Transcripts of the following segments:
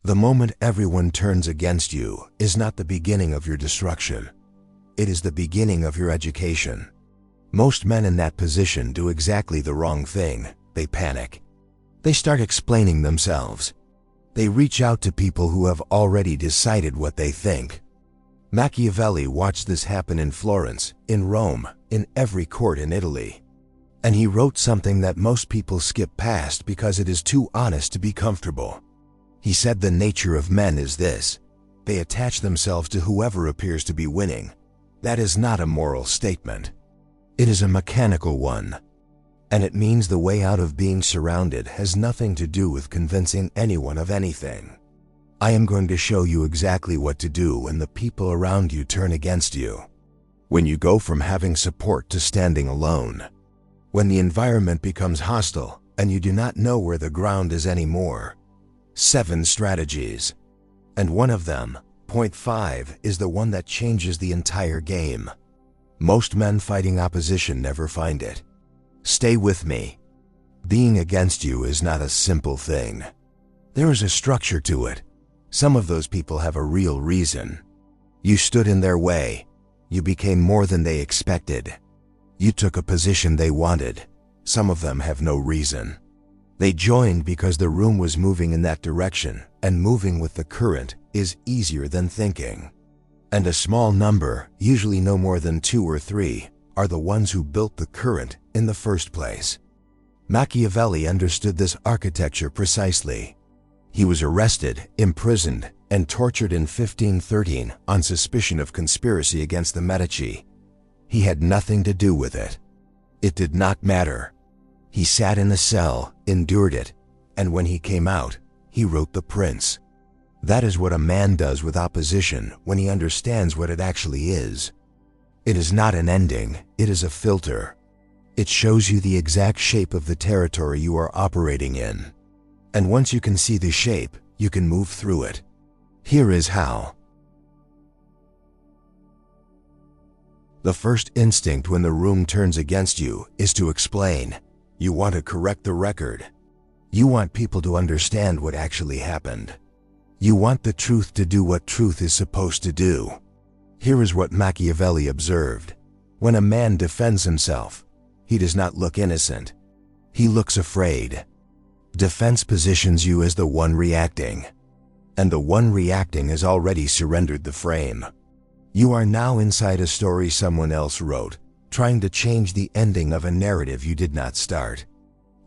The moment everyone turns against you is not the beginning of your destruction. It is the beginning of your education. Most men in that position do exactly the wrong thing. They panic. They start explaining themselves. They reach out to people who have already decided what they think. Machiavelli watched this happen in Florence, in Rome, in every court in Italy. And he wrote something that most people skip past because it is too honest to be comfortable. He said the nature of men is this: they attach themselves to whoever appears to be winning. That is not a moral statement. It is a mechanical one. And it means the way out of being surrounded has nothing to do with convincing anyone of anything. I am going to show you exactly what to do when the people around you turn against you. When you go from having support to standing alone. When the environment becomes hostile and you do not know where the ground is anymore. 7 strategies. And one of them, point 5, is the one that changes the entire game. Most men fighting opposition never find it. Stay with me. Being against you is not a simple thing. There is a structure to it. Some of those people have a real reason. You stood in their way. You became more than they expected. You took a position they wanted. Some of them have no reason. They joined because the room was moving in that direction, and moving with the current is easier than thinking. And a small number, usually no more than 2 or 3, are the ones who built the current in the first place. Machiavelli understood this architecture precisely. He was arrested, imprisoned, and tortured in 1513 on suspicion of conspiracy against the Medici. He had nothing to do with it. It did not matter. He sat in the cell, endured it, and when he came out, he wrote The Prince. That is what a man does with opposition when he understands what it actually is. It is not an ending, it is a filter. It shows you the exact shape of the territory you are operating in. And once you can see the shape, you can move through it. Here is how. The first instinct when the room turns against you is to explain. You want to correct the record. You want people to understand what actually happened. You want the truth to do what truth is supposed to do. Here is what Machiavelli observed. When a man defends himself, he does not look innocent. He looks afraid. Defense positions you as the one reacting. And the one reacting has already surrendered the frame. You are now inside a story someone else wrote, trying to change the ending of a narrative you did not start.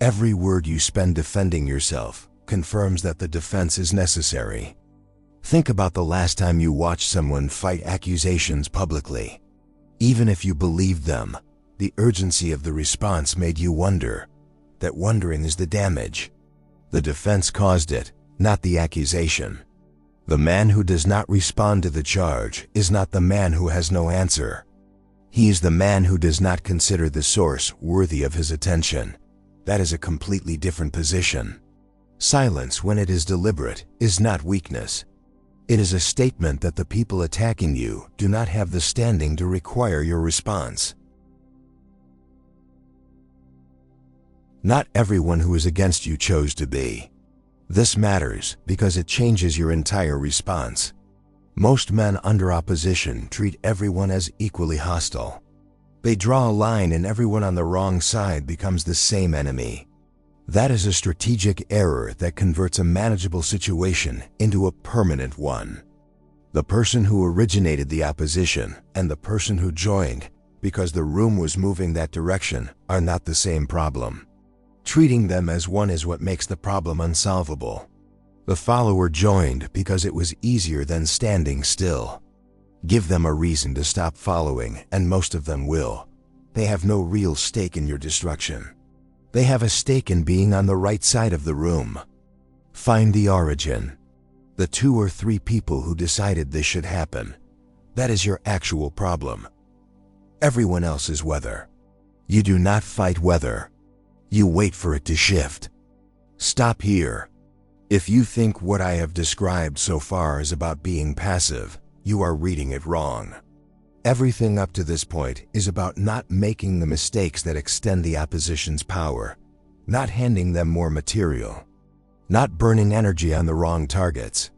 Every word you spend defending yourself confirms that the defense is necessary. Think about the last time you watched someone fight accusations publicly. Even if you believed them, the urgency of the response made you wonder. That wondering is the damage. The defense caused it, not the accusation. The man who does not respond to the charge is not the man who has no answer. He is the man who does not consider the source worthy of his attention. That is a completely different position. Silence, when it is deliberate, is not weakness. It is a statement that the people attacking you do not have the standing to require your response. Not everyone who is against you chose to be. This matters because it changes your entire response. Most men under opposition treat everyone as equally hostile. They draw a line and everyone on the wrong side becomes the same enemy. That is a strategic error that converts a manageable situation into a permanent one. The person who originated the opposition and the person who joined because the room was moving that direction are not the same problem. Treating them as one is what makes the problem unsolvable. The follower joined because it was easier than standing still. Give them a reason to stop following, and most of them will. They have no real stake in your destruction. They have a stake in being on the right side of the room. Find the origin. The 2 or 3 people who decided this should happen. That is your actual problem. Everyone else is weather. You do not fight weather. You wait for it to shift. Stop here. If you think what I have described so far is about being passive, you are reading it wrong. Everything up to this point is about not making the mistakes that extend the opposition's power, not handing them more material. not burning energy on the wrong targets.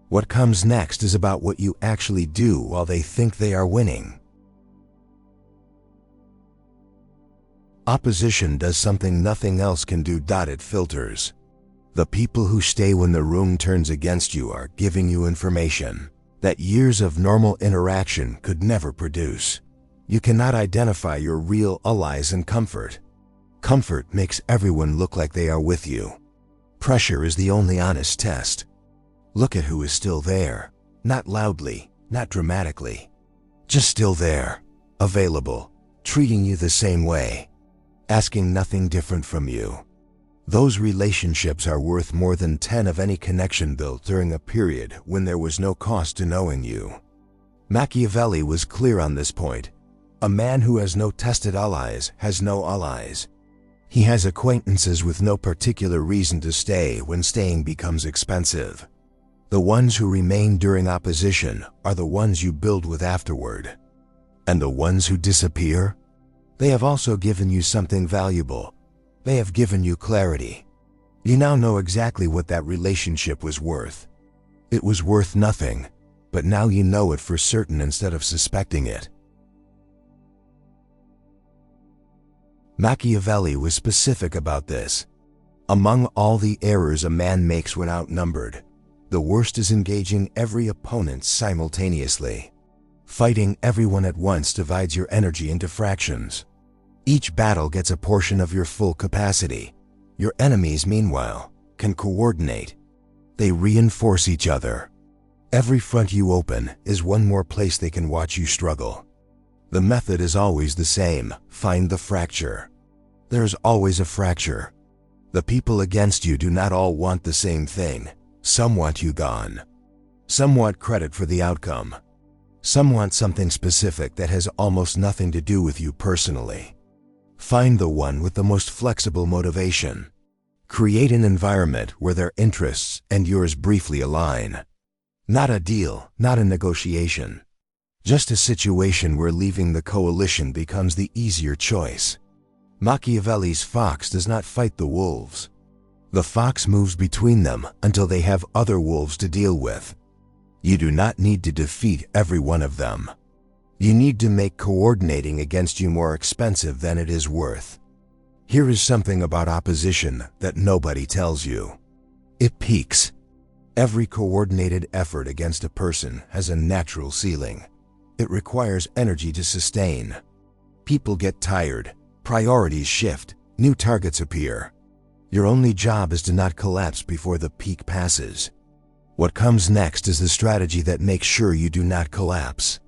What comes next is about what you actually do while they think they are winning. Opposition does something nothing else can do. It filters. The people who stay when the room turns against you are giving you information that years of normal interaction could never produce. You cannot identify your real allies in comfort. Comfort makes everyone look like they are with you. Pressure is the only honest test. Look at who is still there, not loudly, not dramatically, just still there, available, treating you the same way, asking nothing different from you. Those relationships are worth more than 10 of any connection built during a period when there was no cost to knowing you. Machiavelli was clear on this point. A man who has no tested allies has no allies. He has acquaintances with no particular reason to stay when staying becomes expensive. The ones who remain during opposition are the ones you build with afterward. And the ones who disappear? They have also given you something valuable. They have given you clarity. You now know exactly what that relationship was worth. It was worth nothing, but now you know it for certain instead of suspecting it. Machiavelli was specific about this. Among all the errors a man makes when outnumbered, the worst is engaging every opponent simultaneously. Fighting everyone at once divides your energy into fractions. Each battle gets a portion of your full capacity. Your enemies, meanwhile, can coordinate. They reinforce each other. Every front you open is one more place they can watch you struggle. The method is always the same. Find the fracture. There's always a fracture. The people against you do not all want the same thing. Some want you gone. Some want credit for the outcome. Some want something specific that has almost nothing to do with you personally. Find the one with the most flexible motivation. Create an environment where their interests and yours briefly align. Not a deal, not a negotiation. Just a situation where leaving the coalition becomes the easier choice. Machiavelli's fox does not fight the wolves. The fox moves between them until they have other wolves to deal with. You do not need to defeat every one of them. You need to make coordinating against you more expensive than it is worth. Here is something about opposition that nobody tells you. It peaks. Every coordinated effort against a person has a natural ceiling. It requires energy to sustain. People get tired, priorities shift, new targets appear. Your only job is to not collapse before the peak passes. What comes next is the strategy that makes sure you do not collapse.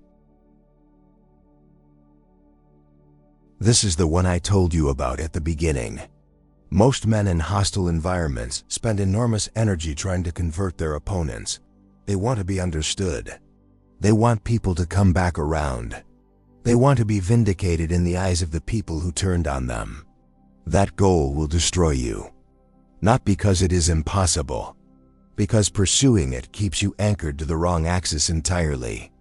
This is the one I told you about at the beginning. Most men in hostile environments spend enormous energy trying to convert their opponents. They want to be understood. They want people to come back around. They want to be vindicated in the eyes of the people who turned on them. That goal will destroy you. Not because it is impossible, because pursuing it keeps you anchored to the wrong axis entirely.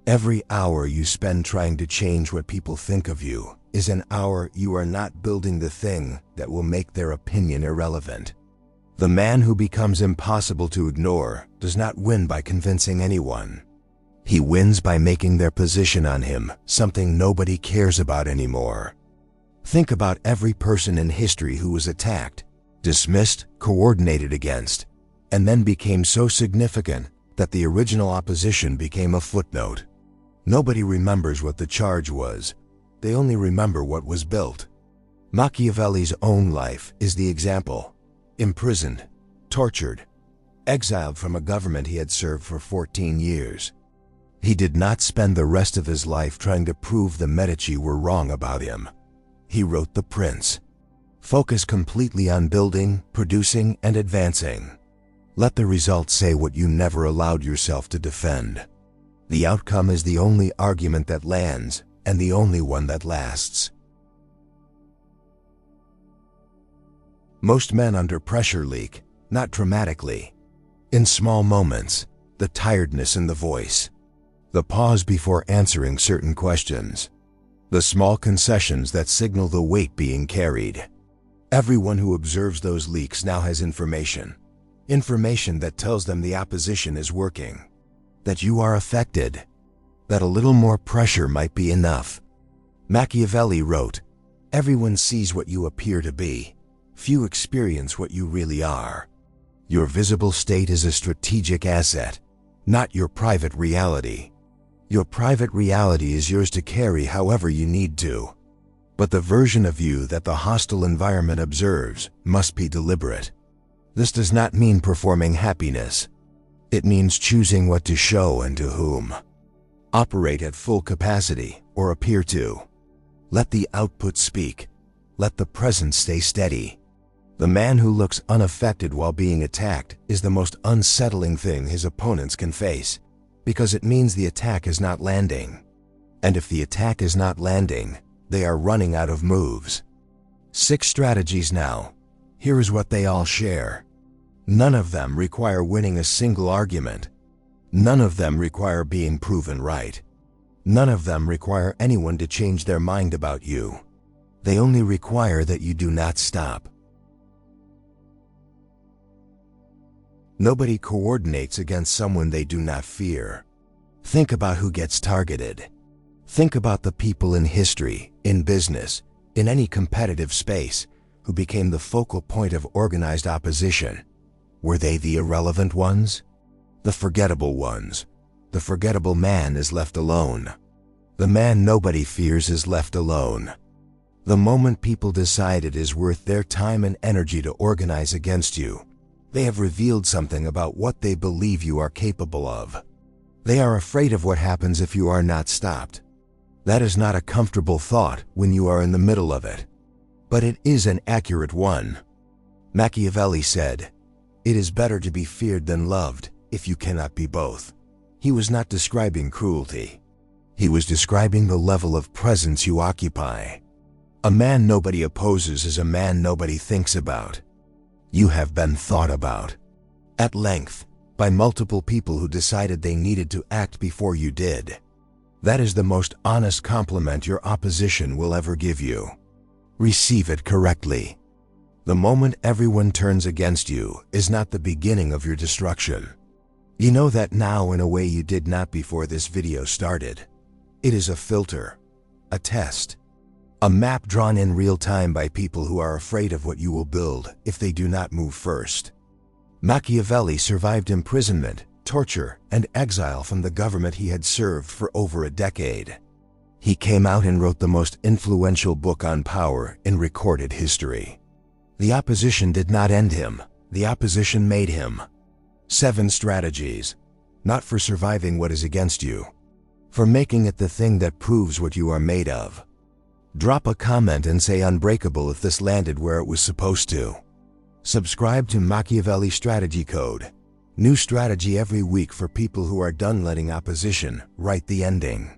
Every hour you spend trying to change what people think of you is an hour you are not building the thing that will make their opinion irrelevant. The man who becomes impossible to ignore does not win by convincing anyone. He wins by making their position on him something nobody cares about anymore. Think about every person in history who was attacked, dismissed, coordinated against, and then became so significant that the original opposition became a footnote. Nobody remembers what the charge was. They only remember what was built. Machiavelli's own life is the example. Imprisoned, tortured, exiled from a government he had served for 14 years. He did not spend the rest of his life trying to prove the Medici were wrong about him. He wrote The Prince. Focus completely on building, producing, and advancing. Let the results say what you never allowed yourself to defend. The outcome is the only argument that lands, and the only one that lasts. Most men under pressure leak, not dramatically. In small moments, the tiredness in the voice, the pause before answering certain questions, the small concessions that signal the weight being carried. Everyone who observes those leaks now has information. Information that tells them the opposition is working, that you are affected, that a little more pressure might be enough. Machiavelli wrote, "Everyone sees what you appear to be. Few experience what you really are." Your visible state is a strategic asset, not your private reality. Your private reality is yours to carry however you need to. But the version of you that the hostile environment observes must be deliberate. This does not mean performing happiness. It means choosing what to show and to whom. Operate at full capacity, or appear to. Let the output speak. Let the present stay steady. The man who looks unaffected while being attacked is the most unsettling thing his opponents can face, because it means the attack is not landing. And if the attack is not landing, they are running out of moves. 6 strategies now. Here is what they all share. None of them require winning a single argument. None of them require being proven right. None of them require anyone to change their mind about you. They only require that you do not stop. Nobody coordinates against someone they do not fear. Think about who gets targeted. Think about the people in history, in business, in any competitive space, who became the focal point of organized opposition. Were they the irrelevant ones? The forgettable ones. The forgettable man is left alone. The man nobody fears is left alone. The moment people decide it is worth their time and energy to organize against you, they have revealed something about what they believe you are capable of. They are afraid of what happens if you are not stopped. That is not a comfortable thought when you are in the middle of it, but it is an accurate one. Machiavelli said, "It is better to be feared than loved if you cannot be both." He was not describing cruelty. He was describing the level of presence you occupy. A man nobody opposes is a man nobody thinks about. You have been thought about, at length, by multiple people who decided they needed to act before you did. That is the most honest compliment your opposition will ever give you. Receive it correctly. The moment everyone turns against you is not the beginning of your destruction. You know that now in a way you did not before this video started. It is a filter, a test. A map drawn in real time by people who are afraid of what you will build if they do not move first. Machiavelli survived imprisonment, torture, and exile from the government he had served for over a decade. He came out and wrote the most influential book on power in recorded history. The opposition did not end him. The opposition made him. 7 strategies, not for surviving what is against you, for making it the thing that proves what you are made of. Drop a comment and say unbreakable if this landed where it was supposed to. Subscribe to Machiavelli Strategy Code. New strategy every week for people who are done letting opposition write the ending.